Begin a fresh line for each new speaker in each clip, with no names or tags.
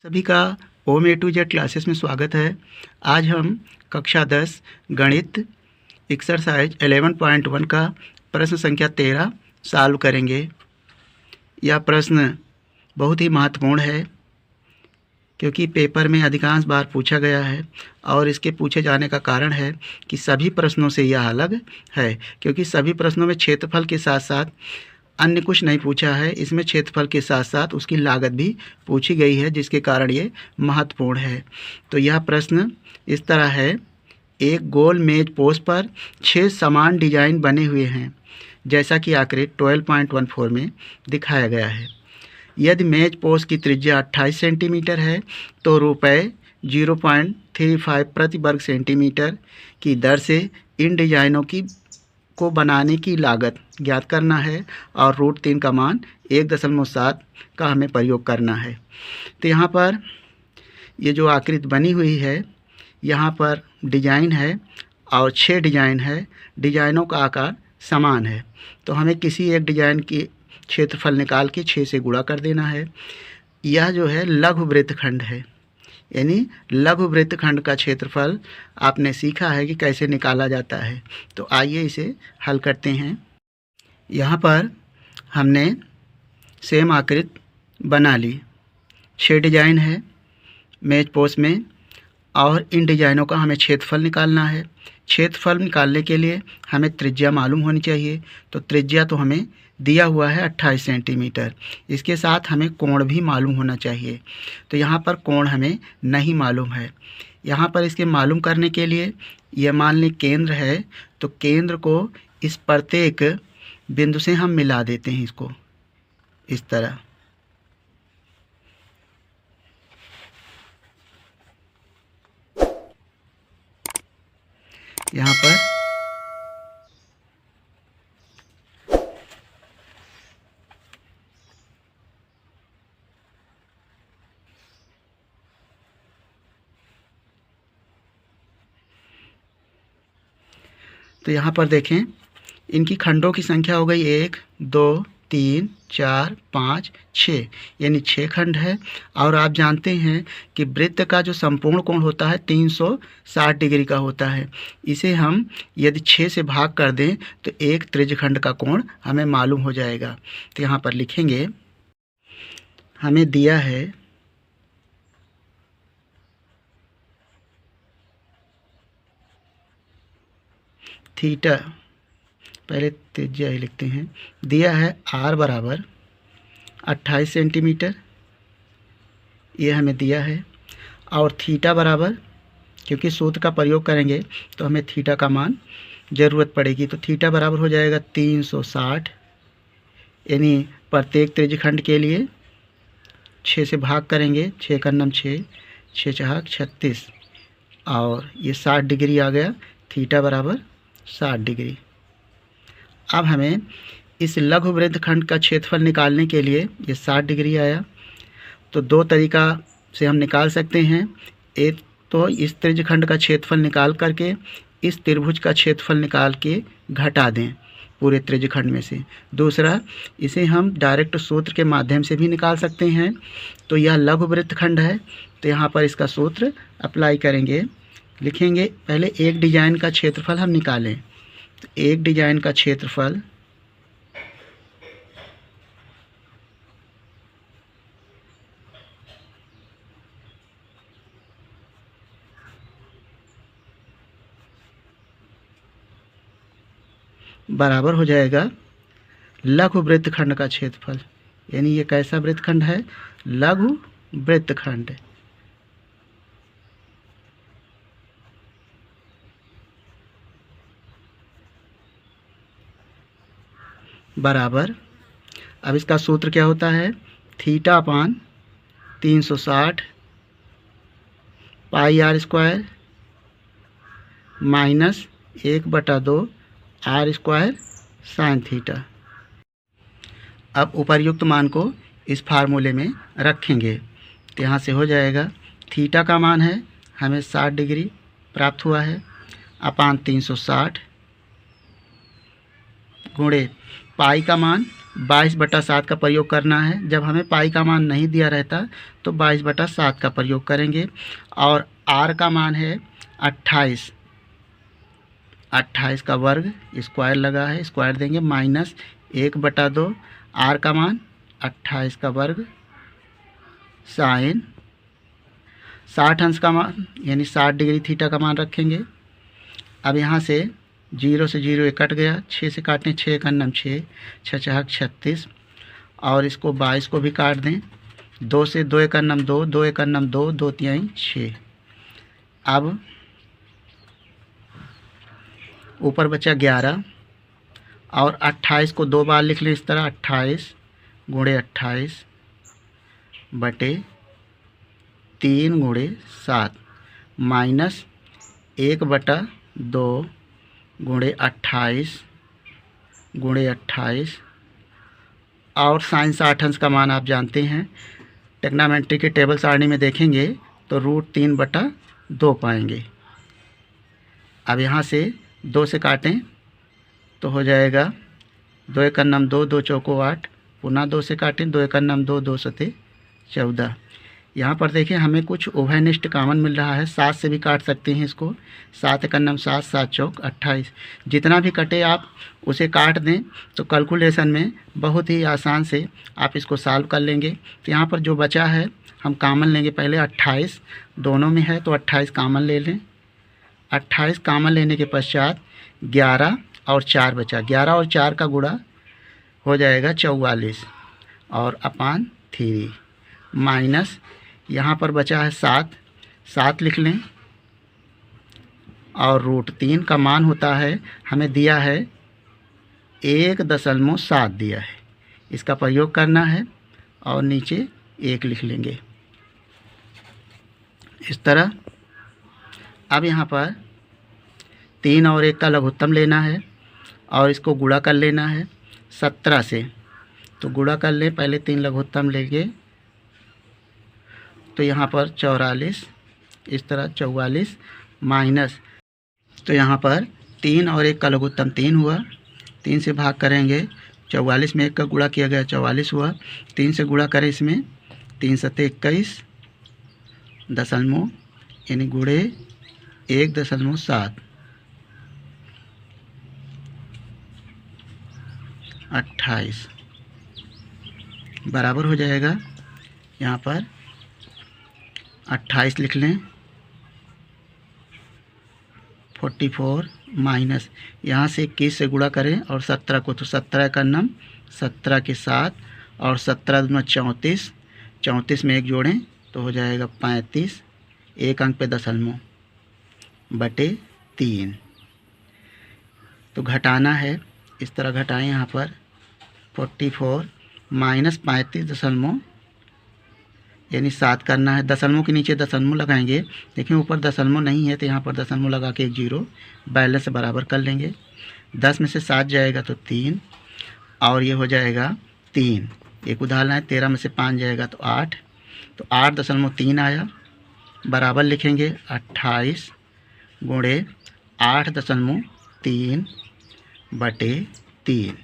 सभी का ओम ए to Z classes में स्वागत है। आज हम कक्षा 10 गणित एक्सरसाइज 11.1 का प्रश्न संख्या 13 सॉल्व करेंगे। यह प्रश्न बहुत ही महत्वपूर्ण है क्योंकि पेपर में अधिकांश बार पूछा गया है और इसके पूछे जाने का कारण है कि सभी प्रश्नों से यह अलग है, क्योंकि सभी प्रश्नों में क्षेत्रफल के साथ साथ अन्य कुछ नहीं पूछा है। इसमें क्षेत्रफल के साथ साथ उसकी लागत भी पूछी गई है, जिसके कारण ये महत्वपूर्ण है। तो यह प्रश्न इस तरह है, एक गोल मेज पोस्ट पर 6 समान डिजाइन बने हुए हैं जैसा कि आकृति 12.14 में दिखाया गया है। यदि मेज पोस्ट की त्रिज्या 28 सेंटीमीटर है तो रुपये 0.35 प्रति वर्ग सेंटीमीटर की दर से इन डिजाइनों को बनाने की लागत ज्ञात करना है और √3 का मान 1.7 का हमें प्रयोग करना है। तो यहाँ पर ये जो आकृति बनी हुई है, यहाँ पर डिजाइन है और 6 डिजाइन है। डिजाइनों का आकार समान है, तो हमें किसी एक डिजाइन की क्षेत्रफल निकाल के 6 से गुणा कर देना है। यह जो है लघु वृत्तखंड है, यानी लघु वृत्तखंड का क्षेत्रफल आपने सीखा है कि कैसे निकाला जाता है। तो आइए इसे हल करते हैं। यहाँ पर हमने सेम आकृति बना ली, 6 डिजाइन है मेज पोस्ट में और इन डिजाइनों का हमें क्षेत्रफल निकालना है। क्षेत्रफल निकालने के लिए हमें त्रिज्या मालूम होनी चाहिए, तो त्रिज्या तो हमें दिया हुआ है 28 सेंटीमीटर। इसके साथ हमें कोण भी मालूम होना चाहिए, तो यहाँ पर कोण हमें नहीं मालूम है। यहाँ पर इसके मालूम करने के लिए यह मान लें केंद्र है, तो केंद्र को इस प्रत्येक बिंदु से हम मिला देते हैं, इसको इस तरह। यहाँ पर तो यहाँ पर देखें, इनकी खंडों की संख्या हो गई 1 2 3 4 5 6, यानी 6 खंड है। और आप जानते हैं कि वृत्त का जो संपूर्ण कोण होता है 360 डिग्री का होता है। इसे हम यदि 6 से भाग कर दें तो एक त्रिज्यखंड का कोण हमें मालूम हो जाएगा। तो यहाँ पर लिखेंगे, हमें दिया है थीटा, पहले त्रिज्या ही लिखते हैं, दिया है r बराबर 28 सेंटीमीटर, ये हमें दिया है। और थीटा बराबर, क्योंकि सूत्र का प्रयोग करेंगे तो हमें थीटा का मान ज़रूरत पड़ेगी, तो थीटा बराबर हो जाएगा 360, यानी प्रत्येक त्रिज्यखंड के लिए 6 से भाग करेंगे, 6 का नम 6, 6 चौक 36 और ये 60 डिग्री आ गया। थीटा बराबर 60 डिग्री। अब हमें इस लघु वृत्तखंड का क्षेत्रफल निकालने के लिए ये 60 डिग्री आया, तो दो तरीका से हम निकाल सकते हैं। एक तो इस त्रिज्यखंड का क्षेत्रफल निकाल करके इस त्रिभुज का क्षेत्रफल निकाल के घटा दें पूरे त्रिज्यखंड में से। दूसरा, इसे हम डायरेक्ट सूत्र के माध्यम से भी निकाल सकते हैं। तो यह लघु वृत्तखंड है, तो यहाँ पर इसका सूत्र अप्लाई करेंगे। लिखेंगे, पहले एक डिजाइन का क्षेत्रफल हम निकालें, तो एक डिजाइन का क्षेत्रफल बराबर हो जाएगा लघु वृत्तखंड का क्षेत्रफल, यानी ये कैसा वृत्तखंड है? लघु वृत्तखंड। बराबर, अब इसका सूत्र क्या होता है? थीटा अपान 360 पाई r² minus 1/2 r² sine theta. अब उपर्युक्त मान को इस फार्मूले में रखेंगे, तो यहाँ से हो जाएगा, थीटा का मान है हमें 60 डिग्री प्राप्त हुआ है, अपान 360 गुणे पाई का मान 22/7 का प्रयोग करना है। जब हमें पाई का मान नहीं दिया रहता तो 22/7 का प्रयोग करेंगे। और आर का मान है 28, 28 का वर्ग स्क्वायर लगा है, स्क्वायर देंगे माइनस 1/2। आर का मान 28 का वर्ग साइन 60 अंश का मान यानी 60 डिग्री थीटा का मान रखेंगे। अब यहाँ से 0 से 0 कट गया, 6 से काटें 6 का नम 6, 6 6 36 और इसको 22 को भी काट दें। 2 से 2 का नम 2, 2 का नम 2, 2 तिहाई 6। अब ऊपर बचा 11 और 28 को 2 बार लिख लें इस तरह, 28 गुणे 28 बटे 3 गुणे 7 माइनस 1/2 गुणे 28 गुणे 28 और साइन 60 अंश का मान आप जानते हैं। टेक्नामेंट्री के टेबल सारणी में देखेंगे तो √3/2 पाएंगे। अब यहाँ से 2 से काटें तो हो जाएगा 2 का नम 2, 2 चौको 8, पुनः 2 से काटें 2 का नम 2, 2 सते 14। यहाँ पर देखें हमें कुछ उभयनिष्ठ कॉमन मिल रहा है, 7 से भी काट सकते हैं इसको। 7 का नम 7, 7 चौक 28, जितना भी कटे आप उसे काट दें तो कैलकुलेशन में बहुत ही आसान से आप इसको सॉल्व कर लेंगे। तो यहाँ पर जो बचा है हम कॉमन लेंगे। पहले 28 दोनों में है तो 28 कॉमन ले लें। 28 कॉमन लेने के पश्चात 11 और 4 बचा, 11 और 4 का गुणा हो जाएगा 44 और अपान 3 माइनस यहाँ पर बचा है 7, 7 लिख लें और √3 का मान होता है, हमें दिया है 1.7 दिया है, इसका प्रयोग करना है और नीचे 1 लिख लेंगे इस तरह। अब यहाँ पर 3 और 1 का लघुत्तम लेना है और इसको गुणा कर लेना है 17 से। तो गुणा कर लें, पहले 3 लघुत्तम लेंगे तो यहाँ पर 44 इस तरह 44 माइनस, तो यहाँ पर 3 और 1 का लघुत्तम 3 हुआ, 3 से भाग करेंगे 44 में 1 का गुणा किया गया 44 हुआ। 3 से गुणा करें इसमें 3 सते 21 दशमलव यानी गुणे 1.7 28 बराबर हो जाएगा। यहाँ पर 28 लिख लें 44 माइनस यहाँ से 21 से गुणा करें और 17 को, तो 17 का नम 17 के 7 और 17 दूना 34, 34 में 1 जोड़ें तो हो जाएगा 35, 1 अंक पे दशमलव बटे 3। तो घटाना है, इस तरह घटाएं। यहाँ पर 44 माइनस 35 दशमलव यानी 7 करना है। दशमलव के नीचे दशमलव लगाएंगे, देखिए ऊपर दशमलव नहीं है तो यहाँ पर दशमलव लगा के 1 0 बैलेंस बराबर कर लेंगे। 10 में से 7 जाएगा तो 3 और ये हो जाएगा 3। एक उदाहरण है 13 में से 5 जाएगा तो 8, तो 8.3 आया। बराबर लिखेंगे 28 गुणे 8.3 बटे 3।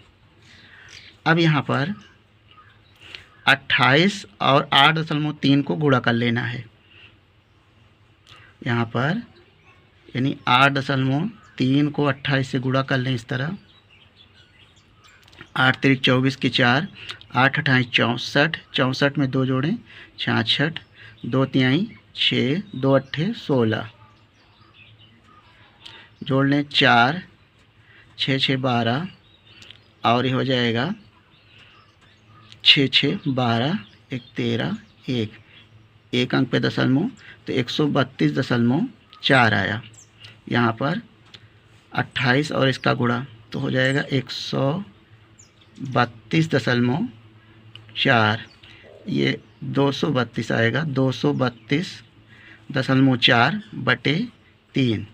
अब यहाँ पर 28 और 8.3 को गुणा कर लेना है। यहाँ पर यानी 8.3 को 28 से गुणा कर लें इस तरह। 8 3 24 की 4, 8 28 64, 64 में 2 जोड़ें 66, 2 तिहाई 6, 2 अट्ठे 16, जोड़ लें 4, 6 6 12 और ये हो जाएगा 6 6 12, 1 13, 1 अंक पे दशमलव तो 132.4 आया। यहाँ पर 28 और इसका गुणा तो हो जाएगा 132.4, ये 232 आएगा, 232.4 बटे 3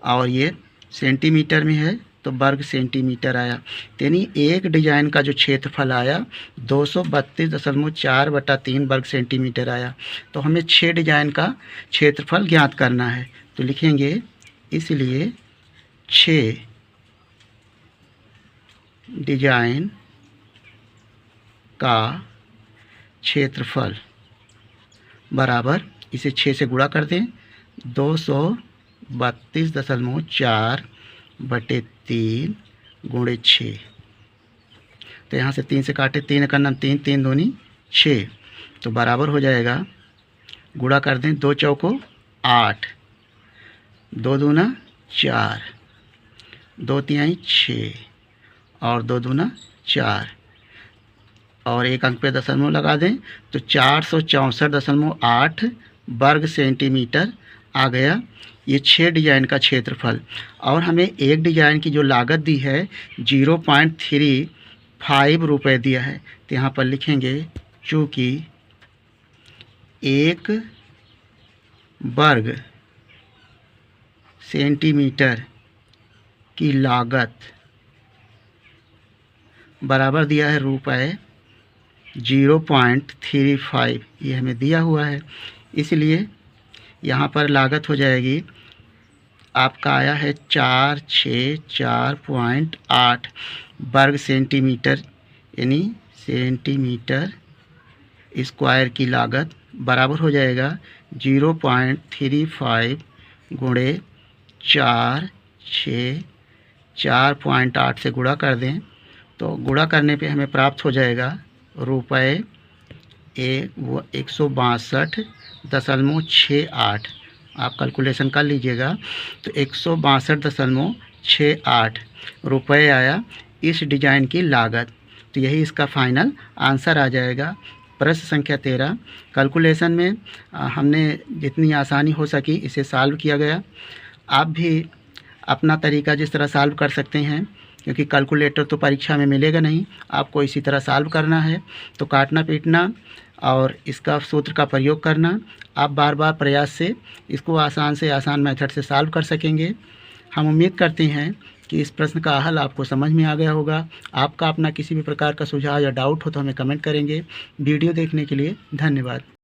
और ये सेंटीमीटर में है तो वर्ग सेंटीमीटर आया। यानी एक डिजाइन का जो क्षेत्रफल आया 232.4 बटा 3 वर्ग सेंटीमीटर आया। तो हमें 6 डिजाइन का क्षेत्रफल ज्ञात करना है, तो लिखेंगे इसलिए 6 डिजाइन का क्षेत्रफल बराबर, इसे 6 से गुणा कर दें, 232.4 बटे 3 गुणे 6। तो यहाँ से 3 से काटे, 3 का नाम 3, 3 दूनी 6, तो बराबर हो जाएगा, गुणा कर दें, 2 चौको 8, 2 दूना 4, 2 तिहाई 6 और 2 दूना 4 और एक अंक पे दशमलव लगा दें तो 464.8 वर्ग सेंटीमीटर आ गया। ये 6 डिजाइन का क्षेत्रफल। और हमें एक डिजाइन की जो लागत दी है 0.35 रुपये दिया है, तो यहाँ पर लिखेंगे चूँकि 1 वर्ग सेंटीमीटर की लागत बराबर दिया है रुपये 0.35, ये हमें दिया हुआ है, इसलिए यहाँ पर लागत हो जाएगी, आपका आया है 464.8 वर्ग सेंटीमीटर, यानी सेंटीमीटर स्क्वायर की लागत बराबर हो जाएगा 0.35 गुणे 4, 6, 4.8 से गुणा कर दें तो गुणा करने पे हमें प्राप्त हो जाएगा रुपये 162.68। आप कैलकुलेशन कर लीजिएगा, तो 162.68 रुपये आया इस डिजाइन की लागत। तो यही इसका फाइनल आंसर आ जाएगा। प्रश्न संख्या 13 कैलकुलेशन में हमने जितनी आसानी हो सकी इसे सॉल्व किया गया। आप भी अपना तरीका जिस तरह सॉल्व कर सकते हैं, क्योंकि कैलकुलेटर तो परीक्षा में मिलेगा नहीं, आपको इसी तरह सॉल्व करना है। तो काटना पीटना और इसका सूत्र का प्रयोग करना, आप बार बार प्रयास से इसको आसान से आसान मेथड से सॉल्व कर सकेंगे। हम उम्मीद करते हैं कि इस प्रश्न का हल आपको समझ में आ गया होगा। आपका अपना किसी भी प्रकार का सुझाव या डाउट हो तो हमें कमेंट करेंगे। वीडियो देखने के लिए धन्यवाद।